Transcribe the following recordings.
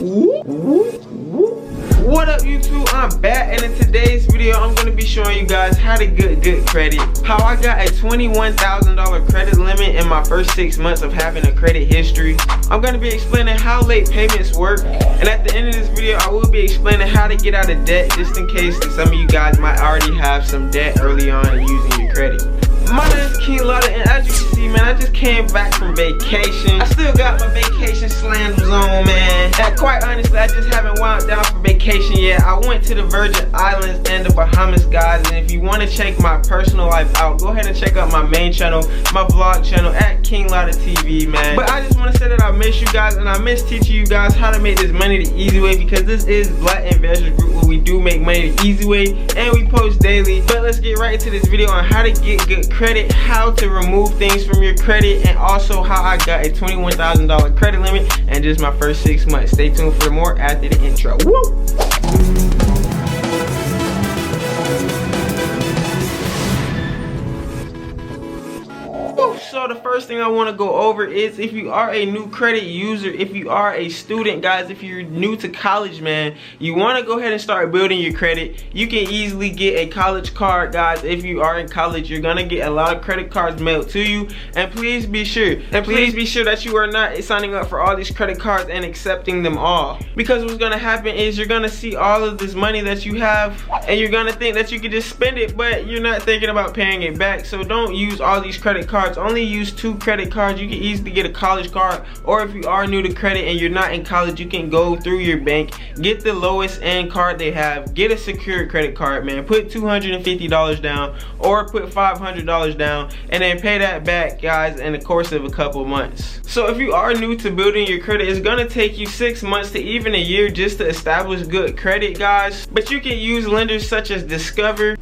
What up YouTube, I'm back, and in today's video I'm going to be showing you guys how to get good credit, how I got a $21,000 credit limit in my first 6 months of having a credit history. I'm going to be explaining how late payments work, and at the end of this video I will be explaining how to get out of debt, just in case some of you guys might already have some debt early on in using your credit. My name is KINGLATTA, and as you can see, man, I just came back from vacation. I still got my vacation slams on, man. And quite honestly, I just haven't wound down for vacation yet. I went to the Virgin Islands and the Bahamas, guys. And if you want to check my personal life out, go ahead and check out my main channel, my vlog channel at KINGLATTA TV, man. But I just want to say that I miss you guys, and I miss teaching you guys how to make this money the easy way, because this is Black Investors Group where we do make money the easy way, and we post daily. But let's get right into this video on how to get good credit, how to remove things from your credit, and also how I got a $21,000 credit limit in just my first 6 months. Stay tuned for more after the intro. Woo! So the first thing I want to go over is, if you are a new credit user, if you are a student, guys, if you're new to college, man, you want to go ahead and start building your credit. You can easily get a college card, guys. If you are in college, you're gonna get a lot of credit cards mailed to you, and please be sure that you are not signing up for all these credit cards and accepting them all, because what's gonna happen is you're gonna see all of this money that you have, and you're gonna think that you can just spend it, but you're not thinking about paying it back. So don't use all these credit cards. Only use 2 credit cards. You can easily get a college card, or if you are new to credit and you're not in college, you can go through your bank, get the lowest end card they have, get a secured credit card, man. Put $250 down or put $500 down, and then pay that back, guys, in the course of a couple months. So if you are new to building your credit, it's gonna take you 6 months to even a year just to establish good credit, guys. But you can use lenders such as Discover,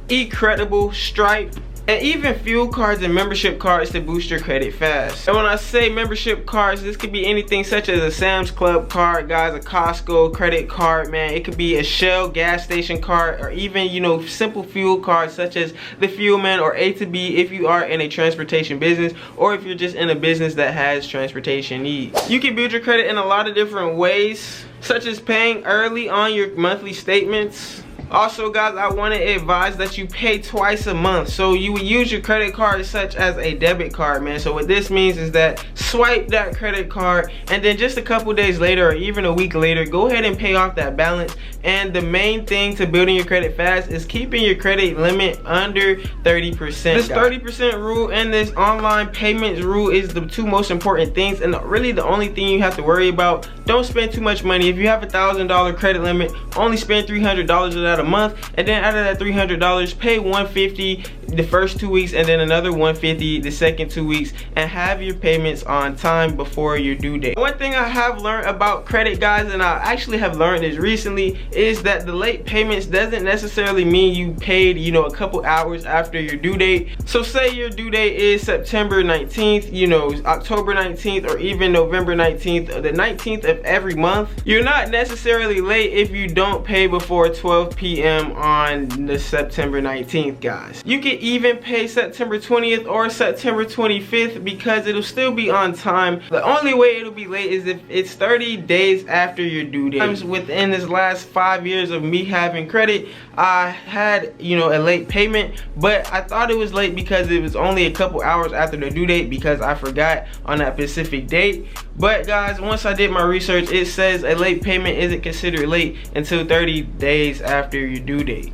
eCredible, Stripe, and even fuel cards and membership cards to boost your credit fast. And when I say membership cards, this could be anything such as a Sam's Club card, guys, a Costco credit card, man. It could be a Shell gas station card, or even, you know, simple fuel cards such as the Fuelman or A to B if you are in a transportation business, or if you're just in a business that has transportation needs. You can build your credit in a lot of different ways, such as paying early on your monthly statements. Also, guys, I want to advise that you pay twice a month. So you would use your credit card such as a debit card, man. So what this means is that swipe that credit card, and then just a couple days later or even a week later, go ahead and pay off that balance. And the main thing to building your credit fast is keeping your credit limit under 30%. This 30% rule and this online payments rule is the 2 most important things, and really the only thing you have to worry about. Don't spend too much money. If you have a $1,000 credit limit, only spend $300 of that a month, and then out of that $300, pay $150 the first 2 weeks, and then another $150 the second 2 weeks, and have your payments on time before your due date. One thing I have learned about credit, guys, and I actually have learned this recently, is that the late payments doesn't necessarily mean you paid, you know, a couple hours after your due date. So say your due date is September 19th, you know, October 19th, or even November 19th, or the 19th of every month. You're not necessarily late if you don't pay before 12 p.m. on the September 19th, guys. You can even pay September 20th or September 25th, because it'll still be on time. The only way it'll be late is if it's 30 days after your due date. Within this last 5 years of me having credit, I had, you know, a late payment, but I thought it was late because it was only a couple hours after the due date, because I forgot on that specific date. But guys, once I did my research, it says a late payment isn't considered late until 30 days after your due date.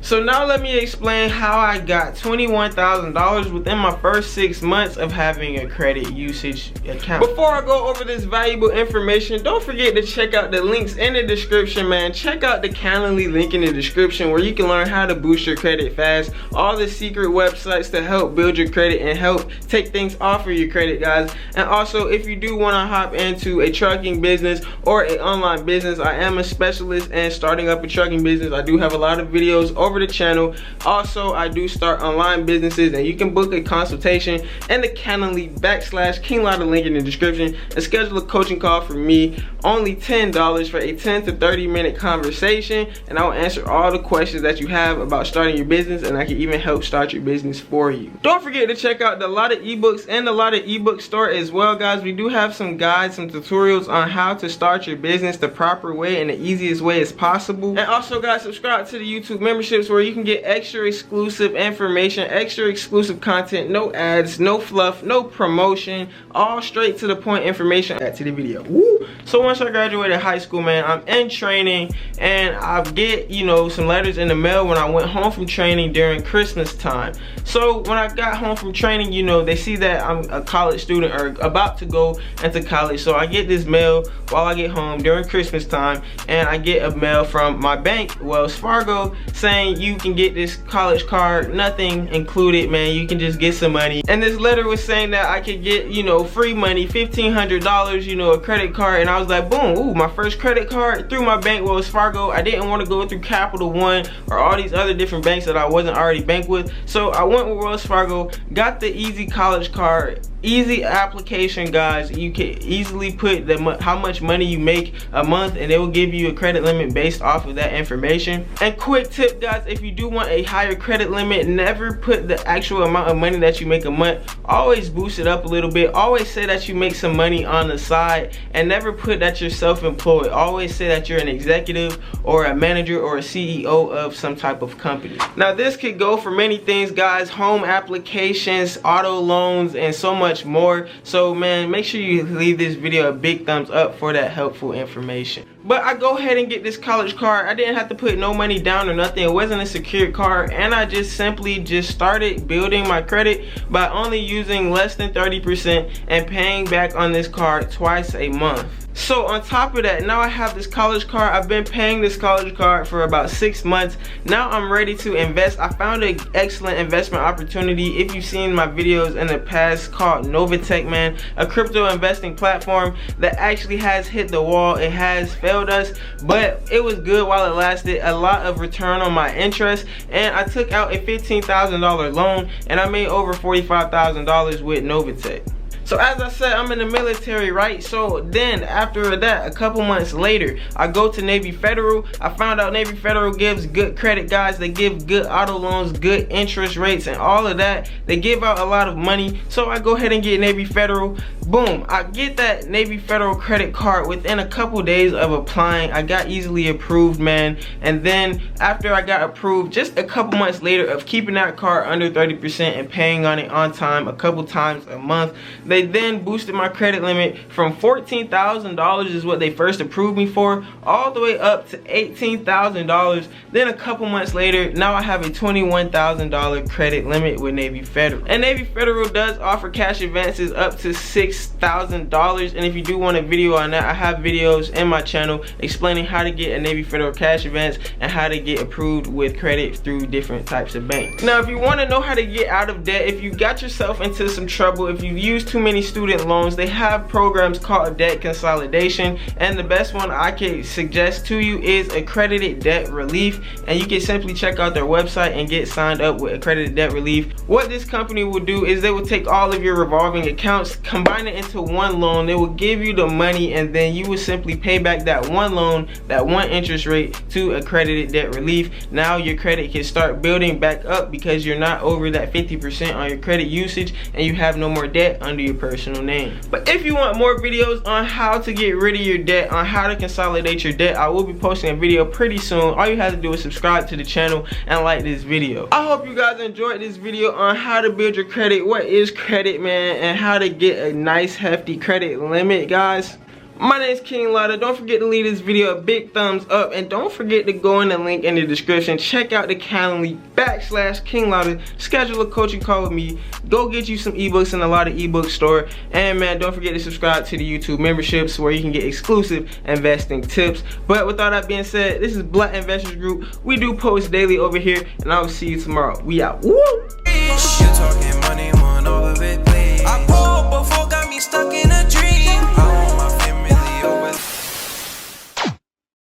So now let me explain how I got $21,000 within my first 6 months of having a credit usage account. Before I go over this valuable information, don't forget to check out the links in the description, man. Check out the Calendly link in the description where you can learn how to boost your credit fast, all the secret websites to help build your credit and help take things off of your credit, guys. And also, if you do want to hop into a trucking business or an online business, I am a specialist in starting up a trucking business. I do have a lot of videos over the channel. Also, I do start online businesses, and you can book a consultation in the Candlesticks/KINGLATTA link in the description and schedule a coaching call for me. Only $10 for a 10 to 30-minute conversation, and I will answer all the questions that you have about starting your business, and I can even help start your business for you. Don't forget to check out the Lotta eBooks and the Lotta ebook store as well, guys. We do have some guides, some tutorials on how to start your business the proper way and the easiest way as possible. And also, guys, subscribe to the YouTube memberships where you can get extra exclusive information, extra exclusive content, no ads, no fluff, no promotion, all straight to the point information. Back to the video. Woo! So once I graduated high school, man, I'm in training, and I get, you know, some letters in the mail when I went home from training during Christmas time. So when I got home from training, you know, they see that I'm a college student or about to go into college. So I get this mail while I get home during Christmas time, and I get a mail from my bank, Wells Fargo, saying you can get this college card, nothing included, man, you can just get some money. And this letter was saying that I could get, you know, free money, $1,500, you know, a credit card. And I was like, boom, ooh, my first credit card through my bank, Wells Fargo. I didn't want to go through Capital One or all these other different banks that I wasn't already banked with. So I went with Wells Fargo, got the easy college card. Easy application, guys. You can easily put how much money you make a month, and it will give you a credit limit based off of that information. And quick tip, guys, if you do want a higher credit limit, never put the actual amount of money that you make a month. Always boost it up a little bit. Always say that you make some money on the side, and never put that you're self-employed. Always say that you're an executive or a manager or a CEO of some type of company. Now, this could go for many things, guys. Home applications, auto loans, and so much more. So, man, make sure you leave this video a big thumbs up for that helpful information. But I go ahead and get this college card. I didn't have to put no money down or nothing. It wasn't a secured card, and I just simply started building my credit by only using less than 30% and paying back on this card twice a month. So on top of that, now I have this college card. I've been paying this college card for about 6 months. Now I'm ready to invest. I found an excellent investment opportunity. If you've seen my videos in the past, called Novatech, man, a crypto investing platform that actually has hit the wall. It has failed us, but it was good while it lasted. A lot of return on my interest, and I took out a $15,000 loan, and I made over $45,000 with Novatech. So as I said, I'm in the military, right? So then after that, a couple months later, I go to Navy Federal. I found out Navy Federal gives good credit, guys. They give good auto loans, good interest rates, and all of that. They give out a lot of money. So I go ahead and get Navy Federal. Boom, I get that Navy Federal credit card within a couple days of applying. I got easily approved, man. And then after I got approved, just a couple months later of keeping that card under 30% and paying on it on time a couple times a month, they then boosted my credit limit from $14,000 is what they first approved me for, all the way up to $18,000. Then a couple months later, now I have a $21,000 credit limit with Navy Federal. And Navy Federal does offer cash advances up to $6,000. And if you do want a video on that, I have videos in my channel explaining how to get a Navy Federal cash advance and how to get approved with credit through different types of banks. Now, if you want to know how to get out of debt, if you got yourself into some trouble, if you've used too many student loans, they have programs called debt consolidation, and the best one I can suggest to you is accredited debt relief. And you can simply check out their website and get signed up with accredited debt relief. What this company will do is they will take all of your revolving accounts, combine it into one loan. They will give you the money, and then you will simply pay back that one loan, that one interest rate, to accredited debt relief. Now your credit can start building back up because you're not over that 50% on your credit usage, and you have no more debt under your personal name. But if you want more videos on how to get rid of your debt, on how to consolidate your debt, I will be posting a video pretty soon. All you have to do is subscribe to the channel and like this video. I hope you guys enjoyed this video on how to build your credit, what is credit, man, and how to get a nice hefty credit limit, guys. My name is KINGLATTA. Don't forget to leave this video a big thumbs up, and don't forget to go in the link in the description. Check out the Candlesticks/KINGLATTA. Schedule a coaching call with me. Go get you some ebooks in the Lotta ebook store. And man, don't forget to subscribe to the YouTube memberships where you can get exclusive investing tips. But with all that being said, this is Black Investors Group. We do post daily over here, and I will see you tomorrow. We out. Woo!